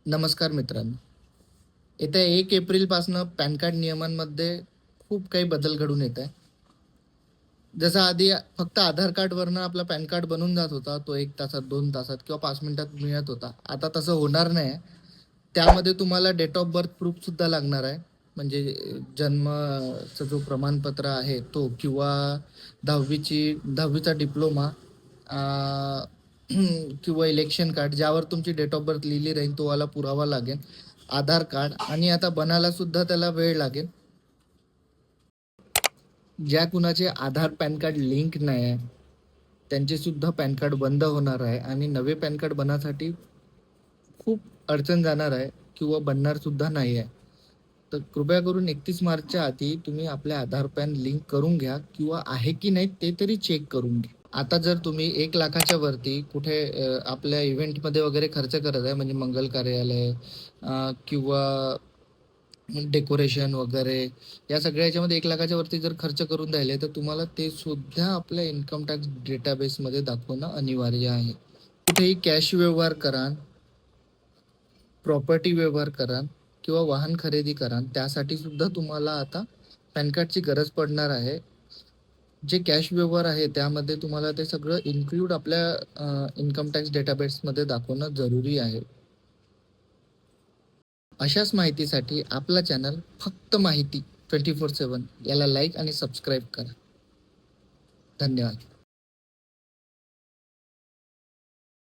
नमस्कार मित्रांनो. येत्या 1 एप्रिलपासनं पॅन कार्ड नियमांमध्ये खूप काही बदल घडून येत आहे. जसं आधी फक्त आधार कार्डवरनं आपला पॅन कार्ड बनून जात होता. तो 1 तासात, 2 तासात किंवा 5 मिनिटात मिळत होता. आता तसं होणार नाही. त्यामध्ये तुम्हाला डेट ऑफ बर्थ प्रूफसुद्धा लागणार आहे. म्हणजे जन्माचा जो प्रमाणपत्र आहे तो किंवा 10वीचा डिप्लोमा किंवा इलेक्शन कार्ड ज्यावर तुमची डेट ऑफ बर्थ लिहिली राहील तो वाला पुरावा लागेल. आधार कार्ड आणि आता बनायला सुद्धा त्याला वेळ लागेल. ज्या कुणाचे आधार पॅन कार्ड लिंक नाही आहे त्यांचे सुद्धा पॅन कार्ड बंद होणार आहे आणि नवे पॅन कार्ड बनण्यासाठी खूप अडचण जाणार आहे किंवा बनणार सुद्धा नाही आहे. तर कृपया करून 31 मार्चच्या आधी तुम्ही आपले आधार पॅन लिंक करून घ्या किंवा आहे की नाही ते तरी चेक करून घ्या. आता जर तुम्ही 1 लाखाच्या वरती कुठे आपल्या इव्हेंटमध्ये वगैरे खर्च करत आहे म्हणजे मंगल कार्यालय किंवा डेकोरेशन वगैरे या सगळ्या याच्यामध्ये 1 लाखाच्या वरती जर खर्च करून राहिले तर तुम्हाला ते सुद्धा आपल्या इन्कम टॅक्स डेटाबेसमध्ये दाखवणं अनिवार्य आहे. कुठेही कॅश व्यवहार करा, प्रॉपर्टी व्यवहार करा किंवा वाहन खरेदी करा त्यासाठी सुद्धा तुम्हाला आता पॅन कार्डची गरज पडणार आहे. जे कॅश व्यवहार आहे त्यामध्ये तुम्हाला ते सगळं इन्क्लूड आपल्या इन्कम टॅक्स डेटाबेसमध्ये दाखवणं जरुरी आहे. अशाच माहितीसाठी आपला चॅनल फक्त माहिती 24/7 याला लाईक आणि सबस्क्राईब करा. धन्यवाद.